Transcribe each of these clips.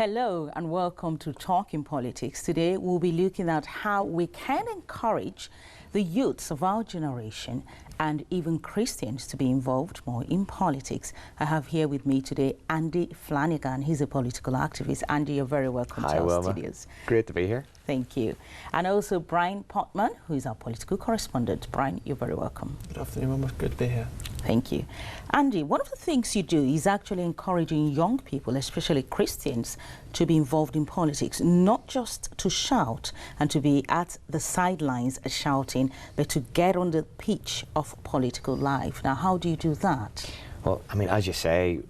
Hello and welcome to Talking Politics. Today we'll be looking at how we can encourage the youths of our generation and even Christians to be involved more in politics. I have here with me today Andy Flannagan. He's a political activist. Andy, you're very welcome to our studios. Great to be here. Thank you. And also Brian Potman, who is our political correspondent. Brian, you're very welcome. Good afternoon, Mama. Good to be here. Thank you. Andy, one of the things you do is actually encouraging young people, especially Christians, to be involved in politics, not just to shout and to be at the sidelines shouting, but to get on the pitch of political life. Now, how do you do that? Well, I mean, as you say,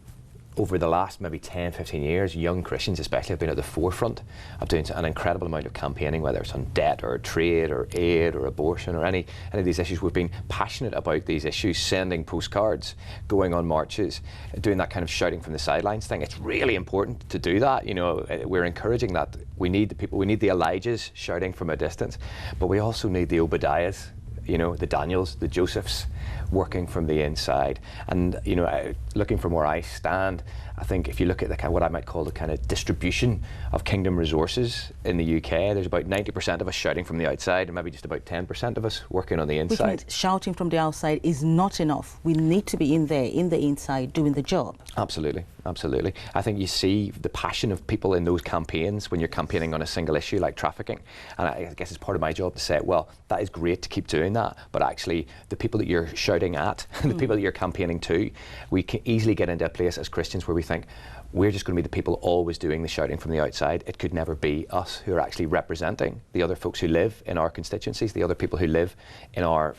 over the last maybe 10, 15 years, young Christians especially have been at the forefront of doing an incredible amount of campaigning, whether it's on debt or trade or aid or abortion or any of these issues. We've been passionate about these issues, sending postcards, going on marches, doing that kind of shouting from the sidelines thing. It's really important to do that. You know, we're encouraging that. We need the people, we need the Elijahs shouting from a distance, but we also need the Obadiahs, you know, the Daniels, the Josephs, working from the inside. And, you know, looking from where I stand, I think if you look at the kind of what I might call the kind of distribution of kingdom resources in the UK, there's about 90% of us shouting from the outside and maybe just about 10% of us working on the inside. Which means shouting from the outside is not enough. We need to be in there, in the inside, doing the job. Absolutely, absolutely. I think you see the passion of people in those campaigns when you're campaigning on a single issue like trafficking. And I guess it's part of my job to say, well, that is great to keep doing that, but actually the people that you're shouting at, the people that you're campaigning to, we can easily get into a place as Christians where we think, we're just going to be the people always doing the shouting from the outside. It could never be us who are actually representing the other folks who live in our constituencies, the other people who live in our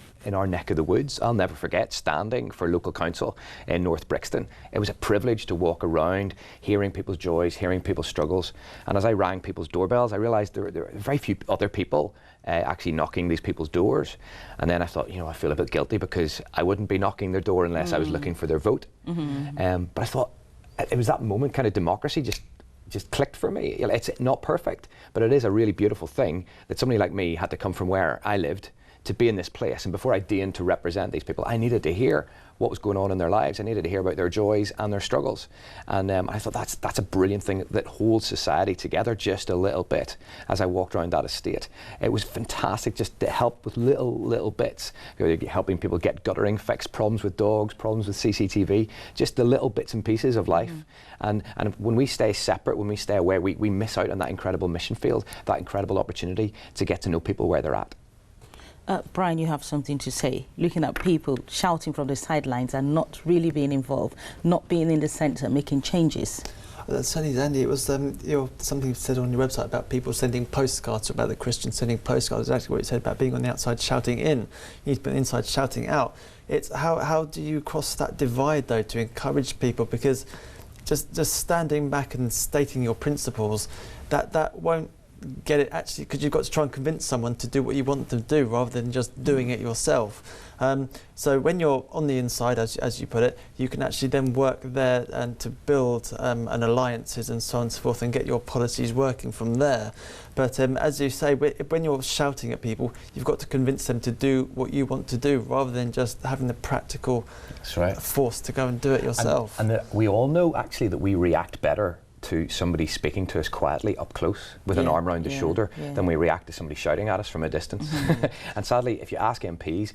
neck of the woods. I'll never forget standing for local council in North Brixton. It was a privilege to walk around, hearing people's joys, hearing people's struggles. And as I rang people's doorbells, I realised there were very few other people actually knocking these people's doors. And then I thought, you know, I feel a bit guilty because I wouldn't be knocking their door unless I was looking for their vote. But I thought, it was that moment, kind of democracy just clicked for me. It's not perfect, but it is a really beautiful thing that somebody like me had to come from where I lived to be in this place. And before I deigned to represent these people, I needed to hear what was going on in their lives. I needed to hear about their joys and their struggles. And I thought that's a brilliant thing that holds society together just a little bit. As I walked around that estate, it was fantastic just to help with little bits, helping people get guttering fixed, problems with dogs, problems with CCTV, just the little bits and pieces of life. And when we stay separate, when we stay away, we miss out on that incredible mission field, that incredible opportunity to get to know people where they're at. Brian, you have something to say. Looking at people shouting from the sidelines and not really being involved, not being in the centre, making changes. That's certainly, Andy. It was something you said on your website about people sending postcards, about the Christians sending postcards. Exactly what you said about being on the outside shouting in. You need to be on the inside shouting out. It's how do you cross that divide though to encourage people? Because just standing back and stating your principles, that won't get it actually, because you've got to try and convince someone to do what you want them to do rather than just doing it yourself. So when you're on the inside, as you put it, you can actually then work there and to build an alliances and so on and so forth and get your policies working from there. But as you say, when you're shouting at people, you've got to convince them to do what you want to do rather than just having the practical force to go and do it yourself. And we all know actually that we react better to somebody speaking to us quietly up close with an arm around the shoulder than we react to somebody shouting at us from a distance. And sadly, if you ask MPs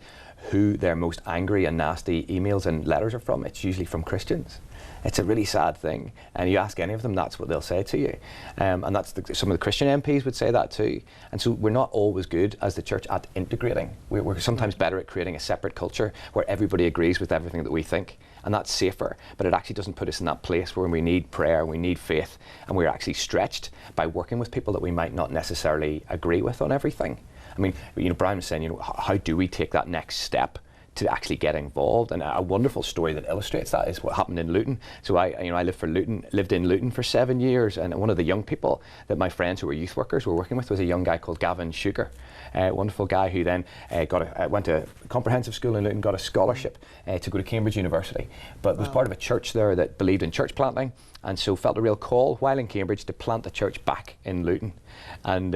who their most angry and nasty emails and letters are from, it's usually from Christians. It's a really sad thing. And you ask any of them, that's what they'll say to you. And that's some of the Christian MPs would say that too. And so we're not always good as the church at integrating. We're sometimes better at creating a separate culture where everybody agrees with everything that we think. And that's safer, but it actually doesn't put us in that place where we need prayer, we need faith, and we're actually stretched by working with people that we might not necessarily agree with on everything. I mean, you know, Brian was saying, you know, how do we take that next step to actually get involved? And a wonderful story that illustrates that is what happened in Luton. So I lived in Luton for 7 years, and one of the young people that my friends who were youth workers were working with was a young guy called Gavin Shuker. Wonderful guy who then went to comprehensive school in Luton, got a scholarship to go to Cambridge University, but was part of a church there that believed in church planting, and so felt a real call while in Cambridge to plant a church back in Luton. And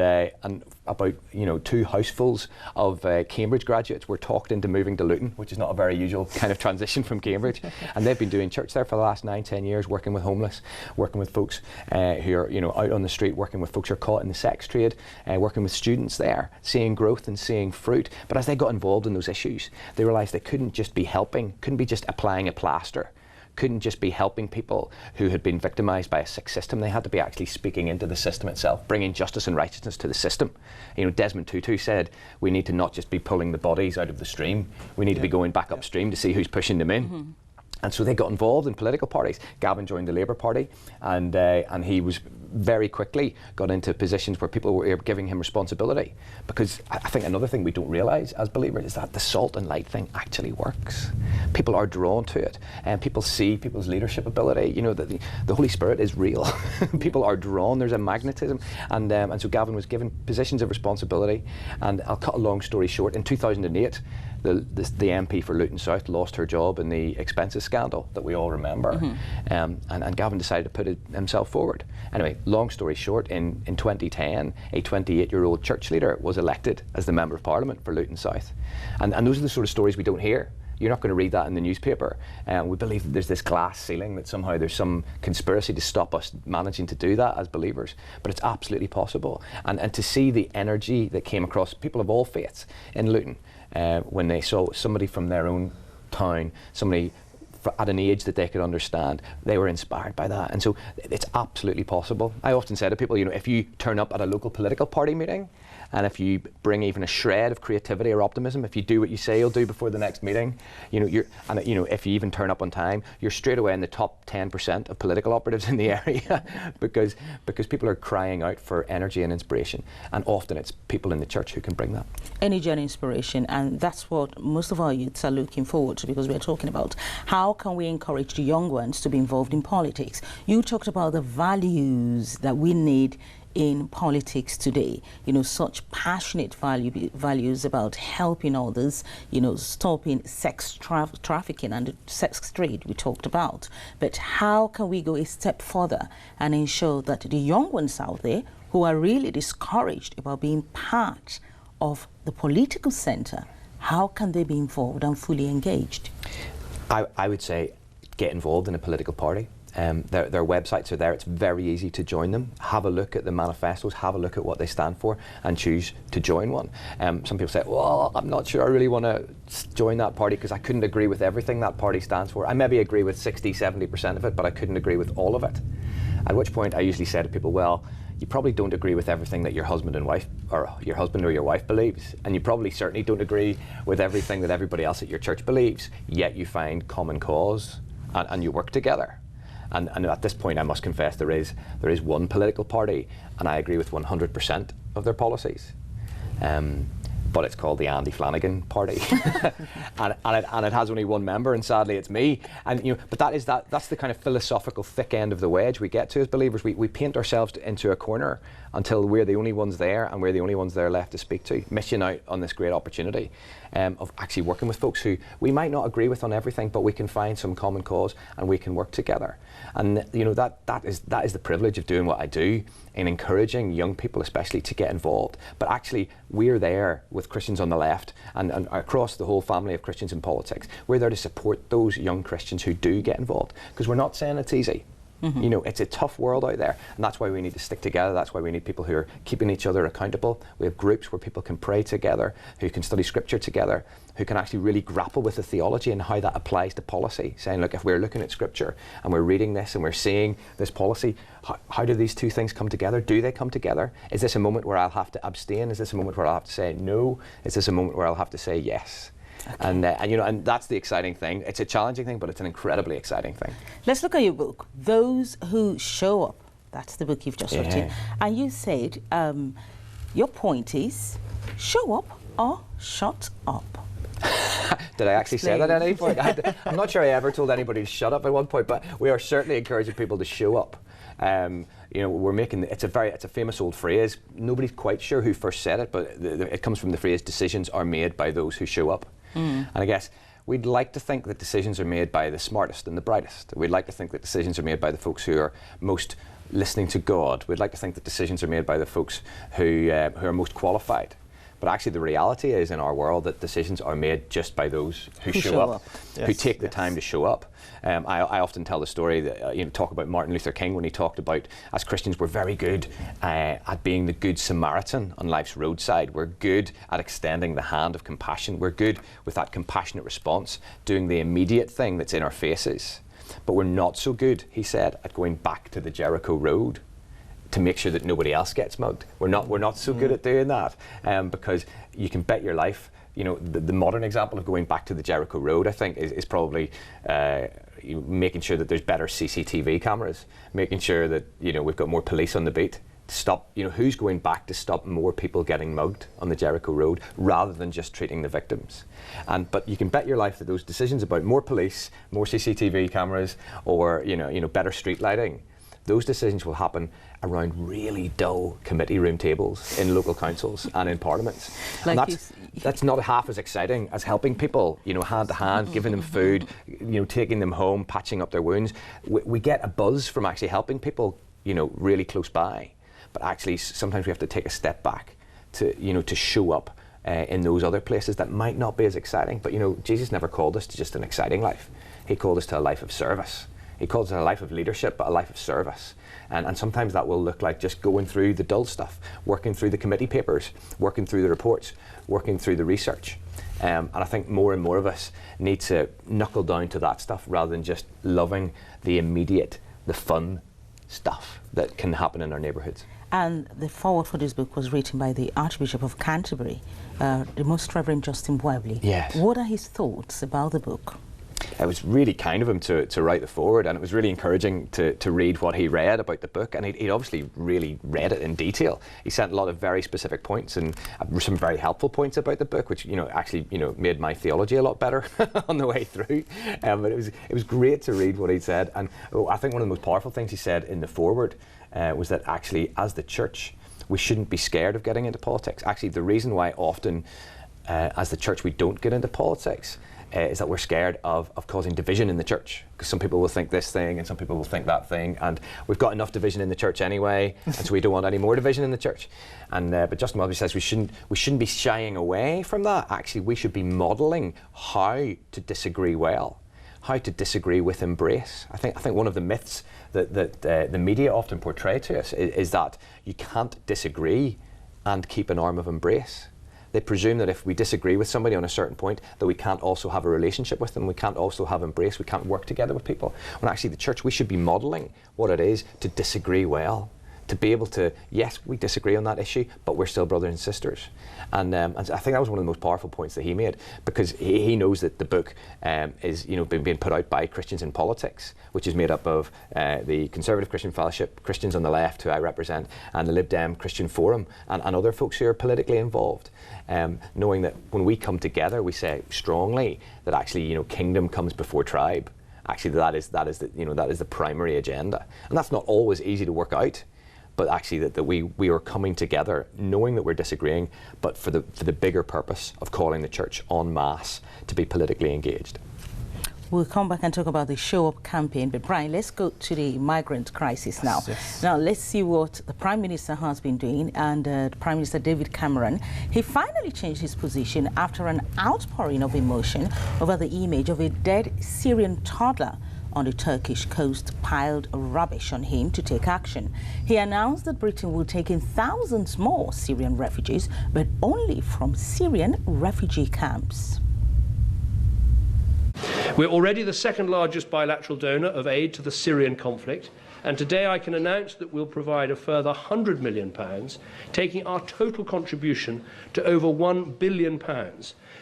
about 2 housefuls of Cambridge graduates were talked into moving to Luton, which is not a very usual kind of transition from Cambridge. And they've been doing church there for the last 9-10 years, working with homeless, working with folks who are out on the street, working with folks who are caught in the sex trade, working with students there, seeing growth and seeing fruit. But as they got involved in those issues, they realised they couldn't just be helping, couldn't be just applying a plaster, couldn't just be helping people who had been victimised by a sick system. They had to be actually speaking into the system itself, bringing justice and righteousness to the system. Desmond Tutu said we need to not just be pulling the bodies out of the stream, we need to be going back upstream to see who's pushing them in. And so they got involved in political parties. Gavin joined the Labour Party, and he was very quickly got into positions where people were giving him responsibility. Because I think another thing we don't realise as believers is that the salt and light thing actually works. People are drawn to it, and people see people's leadership ability. That the Holy Spirit is real. People are drawn. There's a magnetism, and so Gavin was given positions of responsibility. And I'll cut a long story short. In 2008. The MP for Luton South lost her job in the expenses scandal that we all remember, and Gavin decided to put himself forward. Anyway, long story short, in 2010, a 28-year-old church leader was elected as the Member of Parliament for Luton South. And those are the sort of stories we don't hear. You're not going to read that in the newspaper. We believe that there's this glass ceiling, that somehow there's some conspiracy to stop us managing to do that as believers. But it's absolutely possible. And to see the energy that came across people of all faiths in Luton, when they saw somebody from their own town, somebody at an age that they could understand, they were inspired by that. And so it's absolutely possible. I often say to people, if you turn up at a local political party meeting, and if you bring even a shred of creativity or optimism, if you do what you say you'll do before the next meeting, if you even turn up on time, you're straight away in the top 10% of political operatives in the area because people are crying out for energy and inspiration, and often it's people in the church who can bring that. Energy and inspiration, and that's what most of our youths are looking forward to, because we're talking about how can we encourage the young ones to be involved in politics. You talked about the values that we need in politics today, such passionate values about helping others, stopping sex trafficking and the sex trade we talked about. But how can we go a step further and ensure that the young ones out there who are really discouraged about being part of the political centre, how can they be involved and fully engaged? I would say get involved in a political party. Their websites are there. It's very easy to join them. Have a look at the manifestos, have a look at what they stand for, and choose to join one. Some people say, well, I'm not sure I really want to join that party because I couldn't agree with everything that party stands for. I maybe agree with 60-70% of it, but I couldn't agree with all of it. At which point I usually say to people, well, you probably don't agree with everything that your husband or your wife believes, and you probably certainly don't agree with everything that everybody else at your church believes, yet you find common cause and you work together. And at this point, I must confess, there is one political party, and I agree with 100% of their policies. But it's called the Andy Flannagan Party, and it has only one member, and sadly, it's me. And but that's the kind of philosophical thick end of the wedge we get to as believers. We paint ourselves into a corner until we're the only ones there, and we're the only ones there left to speak to, missing out on this great opportunity of actually working with folks who we might not agree with on everything, but we can find some common cause and we can work together. And that is the privilege of doing what I do, in encouraging young people especially to get involved. But actually, we're there with Christians on the left and across the whole family of Christians in politics. We're there to support those young Christians who do get involved, because we're not saying it's easy. Mm-hmm. It's a tough world out there, and that's why we need to stick together. That's why we need people who are keeping each other accountable. We have groups where people can pray together, who can study scripture together, who can actually really grapple with the theology and how that applies to policy, saying, look, if we're looking at scripture and we're reading this and we're seeing this policy, how do these two things come together? Do they come together? Is this a moment where I'll have to abstain? Is this a moment where I'll have to say no? Is this a moment where I'll have to say yes? Okay. And that's the exciting thing. It's a challenging thing, but it's an incredibly exciting thing. Let's look at your book, Those Who Show Up. That's the book you've just written. And you said your point is show up or shut up. Did I actually say that at any point? I'm not sure I ever told anybody to shut up at one point, but we are certainly encouraging people to show up. We're making it's a famous old phrase. Nobody's quite sure who first said it, but it comes from the phrase, decisions are made by those who show up. And I guess we'd like to think that decisions are made by the smartest and the brightest. We'd like to think that decisions are made by the folks who are most listening to God. We'd like to think that decisions are made by the folks who are most qualified. But actually the reality is in our world that decisions are made just by those who show up. Yes, who take the time to show up. I often tell the story that, talk about Martin Luther King when he talked about, as Christians, we're very good at being the good Samaritan on life's roadside. We're good at extending the hand of compassion. We're good with that compassionate response, doing the immediate thing that's in our faces. But we're not so good, he said, at going back to the Jericho Road to make sure that nobody else gets mugged. We're not so good at doing that, because you can bet your life, the modern example of going back to the Jericho Road, I think, is probably making sure that there's better CCTV cameras, making sure that we've got more police on the beat to stop, who's going back to stop more people getting mugged on the Jericho Road rather than just treating the victims. But you can bet your life that those decisions about more police, more CCTV cameras, or better street lighting, those decisions will happen around really dull committee room tables in local councils and in parliaments. And that's not half as exciting as helping people, hand to hand, giving them food, taking them home, patching up their wounds. We get a buzz from actually helping people, really close by. But actually, sometimes we have to take a step back to show up in those other places that might not be as exciting. But Jesus never called us to just an exciting life. He called us to a life of service. He calls it a life of leadership, but a life of service. And sometimes that will look like just going through the dull stuff, working through the committee papers, working through the reports, working through the research. And I think more and more of us need to knuckle down to that stuff rather than just loving the immediate, the fun stuff that can happen in our neighbourhoods. And the foreword for this book was written by the Archbishop of Canterbury, the Most Reverend Justin Welby. Yes. What are his thoughts about the book? It was really kind of him to write the foreword, and it was really encouraging to read what he read about the book, and he'd obviously really read it in detail. He sent a lot of very specific points and some very helpful points about the book, which actually made my theology a lot better on the way through. But it was great to read what he said, and I think one of the most powerful things he said in the foreword was that actually, as the church, we shouldn't be scared of getting into politics. Actually, the reason why often as the church we don't get into politics is that we're scared of causing division in the church, because some people will think this thing and some people will think that thing, and we've got enough division in the church anyway, and so we don't want any more division in the church. And but Justin Welby says we shouldn't be shying away from that. Actually, we should be modelling how to disagree well, how to disagree with embrace. I think one of the myths that the media often portray to us is that you can't disagree and keep an arm of embrace. They presume that if we disagree with somebody on a certain point, that we can't also have a relationship with them, we can't also have embrace, we can't work together with people. When actually the church, we should be modelling what it is to disagree well, to be able to, yes, we disagree on that issue, but we're still brothers and sisters. And I think that was one of the most powerful points that he made, because he knows that the book is being put out by Christians in Politics, which is made up of the Conservative Christian Fellowship, Christians on the left, who I represent, and the Lib Dem Christian Forum, and other folks who are politically involved. Knowing that when we come together, we say strongly that actually, kingdom comes before tribe. Actually, that is the primary agenda, and that's not always easy to work out. But actually, that we are coming together, knowing that we're disagreeing, but for the bigger purpose of calling the church en masse to be politically engaged. We'll come back and talk about the Show Up campaign, but Brian, let's go to the migrant crisis now. Yes. Now, let's see what the Prime Minister has been doing, and Prime Minister David Cameron, he finally changed his position after an outpouring of emotion over the image of a dead Syrian toddler on the Turkish coast piled rubbish on him to take action. He announced that Britain will take in thousands more Syrian refugees, but only from Syrian refugee camps. We're already the second largest bilateral donor of aid to the Syrian conflict, and today I can announce that we'll provide a further £100 million, taking our total contribution to over £1 billion.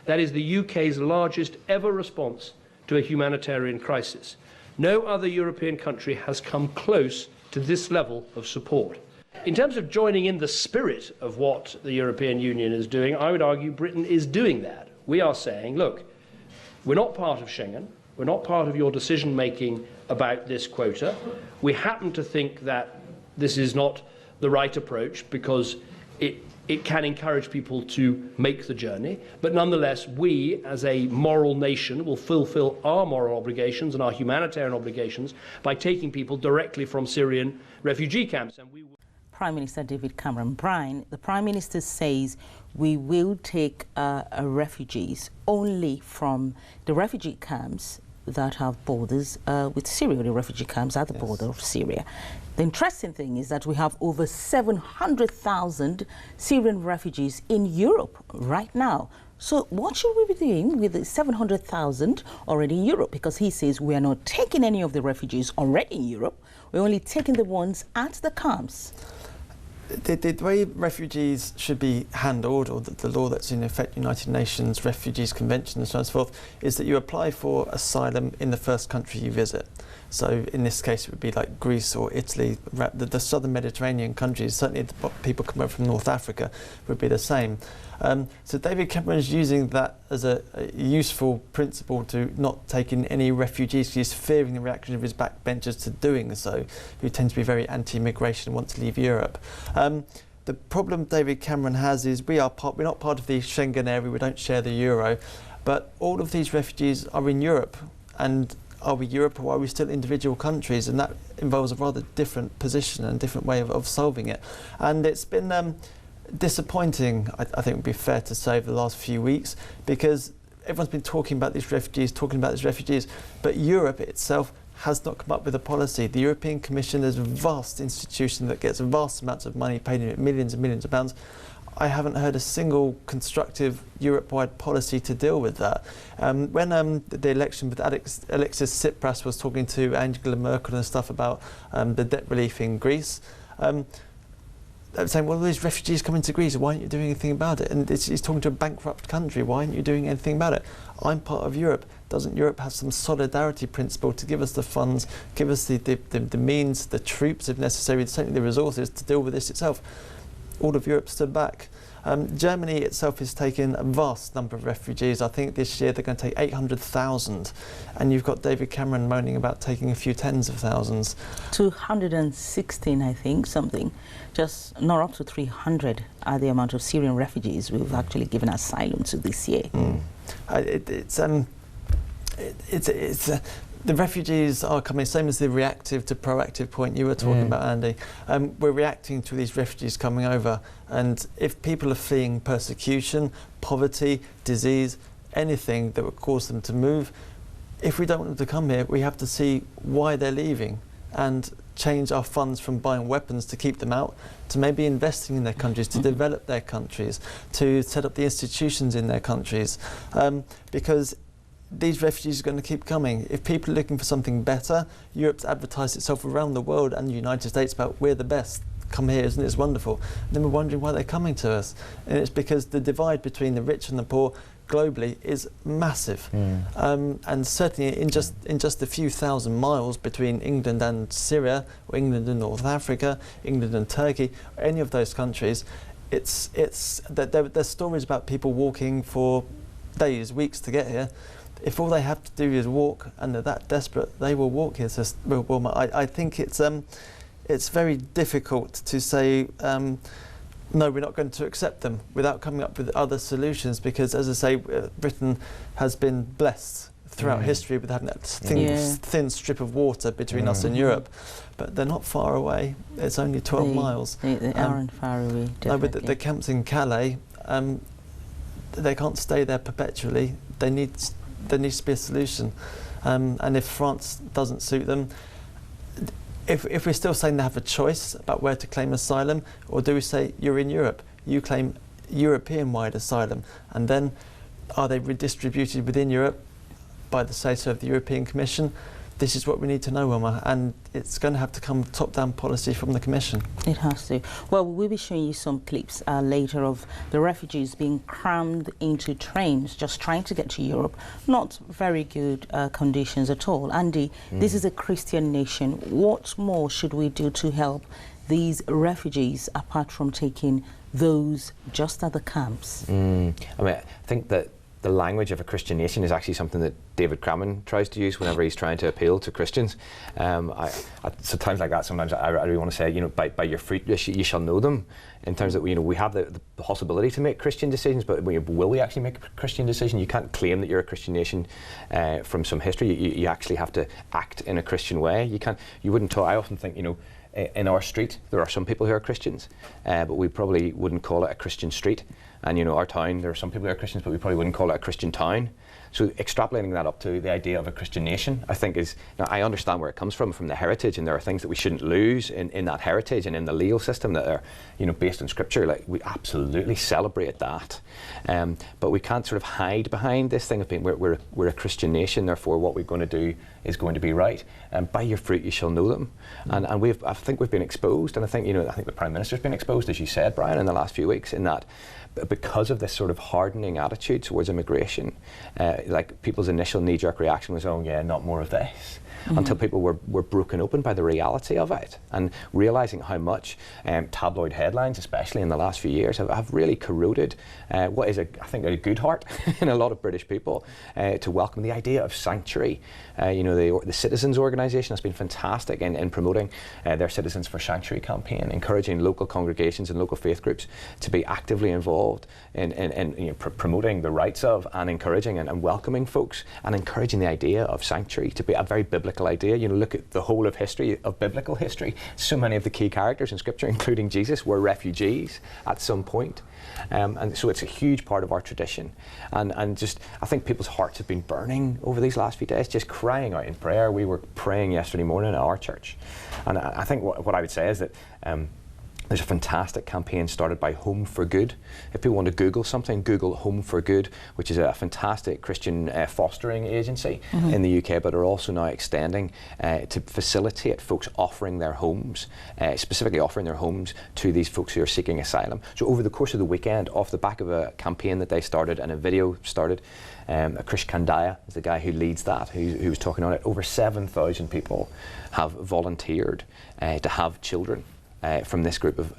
That is the UK's largest ever response to a humanitarian crisis. No other European country has come close to this level of support. In terms of joining in the spirit of what the European Union is doing, I would argue Britain is doing that. We are saying, look, we're not part of Schengen, we're not part of your decision-making about this quota. We happen to think that this is not the right approach because it it can encourage people to make the journey, but nonetheless, we as a moral nation will fulfill our moral obligations and our humanitarian obligations by taking people directly from Syrian refugee camps. And we will Prime Minister David Cameron. Brian, the Prime Minister says we will take refugees only from the refugee camps that have borders with Syria, the refugee camps at the border of Syria. The interesting thing is that we have over 700,000 Syrian refugees in Europe right now. So what should we be doing with the 700,000 already in Europe? Because he says we are not taking any of the refugees already in Europe. We're only taking the ones at the camps. The way refugees should be handled, or the law that's in effect, United Nations Refugees Convention and so on and so forth, is that you apply for asylum in the first country you visit. So in this case it would be like Greece or Italy, the southern Mediterranean countries, certainly the people coming from North Africa would be the same. So David Cameron is using that as a useful principle to not taking any refugees. He's fearing the reaction of his backbenchers to doing so, who tend to be very anti-immigration and want to leave Europe. The problem David Cameron has is we're not part of the Schengen area, we don't share the euro, but all of these refugees are in Europe. And are we Europe or are we still individual countries? And that involves a rather different position and a different way of solving it. And it's been disappointing, I think it would be fair to say, over the last few weeks, because everyone's been talking about these refugees, but Europe itself has not come up with a policy. The European Commission is a vast institution that gets vast amounts of money, paid in millions and millions of pounds. I haven't heard a single constructive Europe-wide policy to deal with that. When the election with Alexis Tsipras was talking to Angela Merkel and stuff about the debt relief in Greece, they were saying, well, these refugees coming to Greece, why aren't you doing anything about it? And he's talking to a bankrupt country, why aren't you doing anything about it? I'm part of Europe. Doesn't Europe have some solidarity principle to give us the funds, give us the means, the troops if necessary, certainly the resources to deal with this itself? All of Europe stood back. Germany itself is taking a vast number of refugees. I think this year they're going to take 800,000. And you've got David Cameron moaning about taking a few tens of thousands. 216, I think, something. Just not up to 300 are the amount of Syrian refugees we've actually given asylum to this year. The refugees are coming, same as the reactive to proactive point you were talking about, Andy. We're reacting to these refugees coming over, and if people are fleeing persecution, poverty, disease, anything that would cause them to move, if we don't want them to come here, we have to see why they're leaving and change our funds from buying weapons to keep them out to maybe investing in their countries, to develop their countries, to set up the institutions in their countries, because these refugees are going to keep coming. If people are looking for something better, Europe's advertised itself around the world and the United States about we're the best. Come here, isn't it wonderful? And then we're wondering why they're coming to us. And it's because the divide between the rich and the poor globally is massive. And certainly in just a few thousand miles between England and Syria, or England and North Africa, England and Turkey, any of those countries, there's stories about people walking for days, weeks to get here. If all they have to do is walk and they're that desperate, they will walk here. So I think it's very difficult to say, no, we're not going to accept them without coming up with other solutions, because, as I say, Britain has been blessed throughout history with having that thin strip of water between us and Europe. But they're not far away. It's only 12 miles. They aren't far away, definitely. No, but the camps in Calais, they can't stay there perpetually. There needs to be a solution. And if France doesn't suit them, if we're still saying they have a choice about where to claim asylum, or do we say you're in Europe, you claim European-wide asylum, and then are they redistributed within Europe by the say-so of the European Commission? This is what we need to know, Wilma, and it's going to have to come top-down policy from the Commission. It has to. Well, we'll be showing you some clips later of the refugees being crammed into trains, just trying to get to Europe. Not very good conditions at all. Andy, this is a Christian nation. What more should we do to help these refugees, apart from taking those just at the camps? I mean, I think that the language of a Christian nation is actually something that David Cameron tries to use whenever he's trying to appeal to Christians. So times like that, sometimes I really want to say, by your fruit you shall know them. In terms that we have the possibility to make Christian decisions, but will we actually make a Christian decision? You can't claim that you're a Christian nation from some history. You actually have to act in a Christian way. You wouldn't talk. I often think, in our street there are some people who are Christians, but we probably wouldn't call it a Christian street. And our town, there are some people who are Christians, but we probably wouldn't call it a Christian town. So extrapolating that up to the idea of a Christian nation, I think now I understand where it comes from the heritage, and there are things that we shouldn't lose in that heritage and in the legal system that are, based in Scripture. Like, we absolutely celebrate that. But we can't sort of hide behind this thing of being, we're a Christian nation, therefore what we're going to do is going to be right. And by your fruit you shall know them. And I think we've been exposed, and I think the Prime Minister's been exposed, as you said, Brian, in the last few weeks, in that because of this sort of hardening attitude towards immigration, like people's initial knee-jerk reaction was, oh yeah, not more of this. Until people were broken open by the reality of it, and realising how much tabloid headlines, especially in the last few years, have really corroded what is, I think, a good heart in a lot of British people to welcome the idea of sanctuary. The Citizens organisation has been fantastic in promoting their Citizens for Sanctuary campaign, encouraging local congregations and local faith groups to be actively involved in promoting the rights of, and encouraging and welcoming folks, and encouraging the idea of sanctuary to be a very biblical idea. Look at the whole of history, of biblical history. So many of the key characters in Scripture, including Jesus, were refugees at some point. And so it's a huge part of our tradition. And just, I think people's hearts have been burning over these last few days, just crying out in prayer. We were praying yesterday morning at our church. And I think what I would say is that there's a fantastic campaign started by Home for Good. If people want to Google something, Google Home for Good, which is a fantastic Christian fostering agency in the UK, but are also now extending to facilitate folks offering their homes, specifically offering their homes to these folks who are seeking asylum. So over the course of the weekend, off the back of a campaign that they started and a video started, Krish Kandaya is the guy who leads that, who was talking on it. Over 7,000 people have volunteered to have children from this group of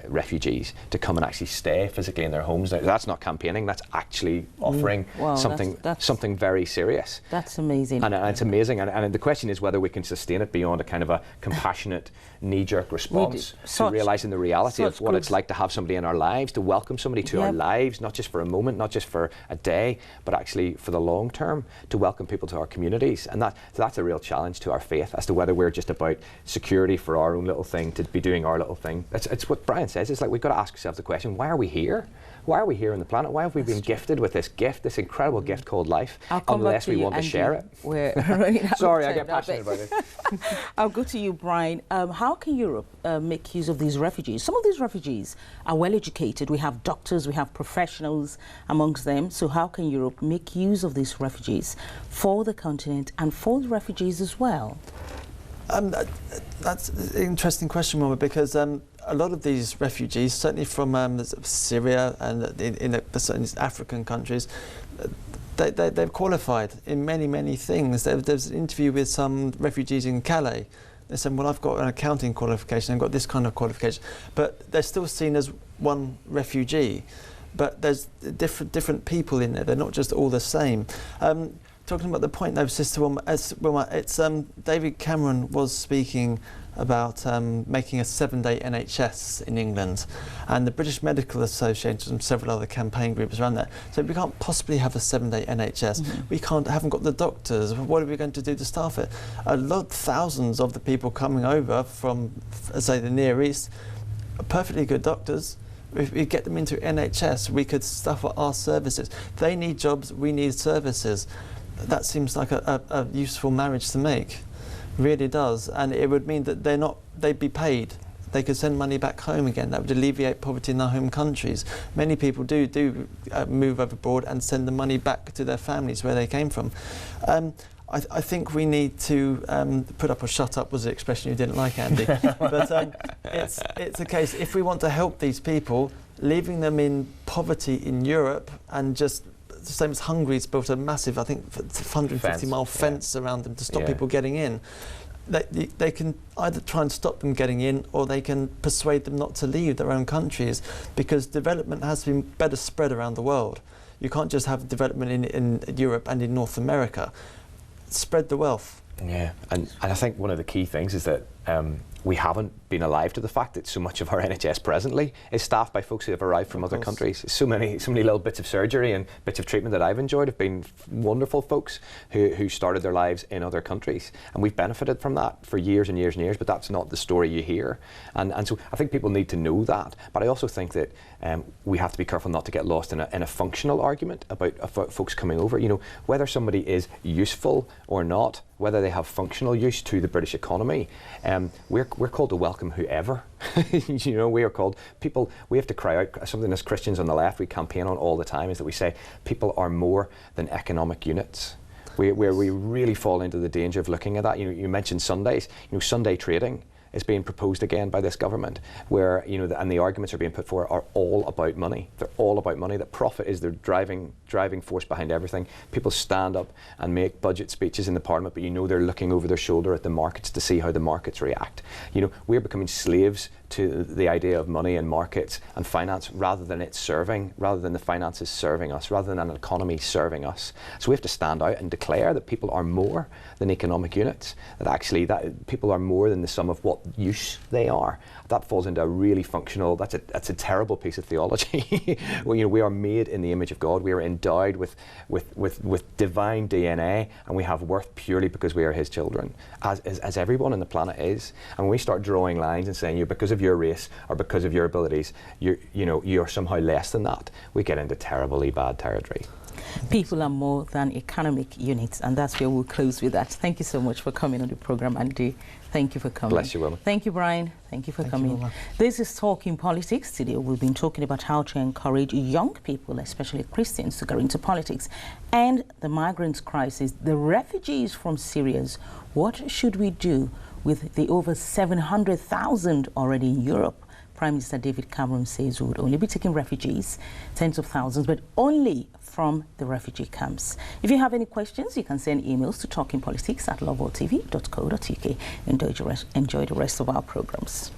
refugees to come and actually stay physically in their homes. Now, that's not campaigning, that's actually offering something very serious. That's amazing. And it's amazing. And the question is whether we can sustain it beyond a kind of a compassionate knee-jerk response to realising the reality of what it's like to have somebody in our lives, to welcome somebody to our lives, not just for a moment, not just for a day, but actually for the long term, to welcome people to our communities. And that's a real challenge to our faith, as to whether we're just about security for our own little thing, to be doing our little thing. It's what Brian says. It's like we've got to ask ourselves the question, why are we here? Why are we here on the planet? Why have we been gifted with this gift, this incredible gift called life, unless we want to share it? Sorry, I get passionate about it. I'll go to you, Brian. How can Europe make use of these refugees? Some of these refugees are well educated. We have doctors, we have professionals amongst them. So how can Europe make use of these refugees for the continent and for the refugees as well? That's an interesting question, Mama, because a lot of these refugees, certainly from Syria and in certain African countries, they've qualified in many things. There's an interview with some refugees in Calais. They said, well, I've got an accounting qualification, I've got this kind of qualification, but they're still seen as one refugee. But there's different people in there, they're not just all the same. Talking about the point though, Sister Wilma, it's David Cameron was speaking about making a 7-day NHS in England, and the British Medical Association and several other campaign groups around that. So we can't possibly have a 7-day NHS. We haven't got the doctors. What are we going to do to staff it? Thousands of the people coming over from, say, the Near East, are perfectly good doctors. If we get them into NHS, we could staff our services. They need jobs, we need services. That seems like a useful marriage to make, really does, and it would mean that they'd be paid. They could send money back home again. That would alleviate poverty in their home countries. Many people do move abroad and send the money back to their families where they came from. I think we need to put up or shut up was the expression you didn't like, Andy. But it's a case, if we want to help these people, leaving them in poverty in Europe and just the same as Hungary's built a massive, I think, 150-mile fence around them to stop people getting in. They can either try and stop them getting in, or they can persuade them not to leave their own countries, because development has been better spread around the world. You can't just have development in Europe and in North America. Spread the wealth. Yeah, and I think one of the key things is that we haven't been alive to the fact that so much of our NHS presently is staffed by folks who have arrived from other countries. So many little bits of surgery and bits of treatment that I've enjoyed have been wonderful folks who started their lives in other countries, and we've benefited from that for years and years and years, but that's not the story you hear. And so I think people need to know that, but I also think that we have to be careful not to get lost in a functional argument about folks coming over. You know, whether somebody is useful or not, whether they have functional use to the British economy, we're called to welcome whoever. You know, we are called people. We have to cry out something as Christians on the left we campaign on all the time, is that we say people are more than economic units. Where we really fall into the danger of looking at that. You know, you mentioned Sundays. You know, Sunday trading is being proposed again by this government, where, you know, and the arguments are being put forward are all about money. They're all about money. That profit is the driving force behind everything. People stand up and make budget speeches in the Parliament, but you know they're looking over their shoulder at the markets to see how the markets react. You know, we're becoming slaves to the idea of money and markets and finance, rather than the finances serving us, rather than an economy serving us. So we have to stand out and declare that people are more than economic units, that actually that people are more than the sum of what use they are. That falls into a really functional, that's a terrible piece of theology. Well, you know, we are made in the image of God. We are endowed with divine DNA, and we have worth purely because we are His children, as everyone on the planet is. And when we start drawing lines and saying, because of your race or because of your abilities, you're somehow less than that, we get into terribly bad territory. People are more than economic units, and that's where we'll close with that. Thank you so much for coming on the program, Andy. Thank you for coming. Bless you, Wilma. Thank you, Brian. Thank you for coming. This is Talking Politics. Today we've been talking about how to encourage young people, especially Christians, to get into politics, and the migrant crisis, the refugees from Syria. What should we do with the over 700,000 already in Europe? Prime Minister David Cameron says we would only be taking refugees, tens of thousands, but only from the refugee camps. If you have any questions, you can send emails to talkingpolitics@loveworldtv.co.uk. Enjoy the rest of our programs.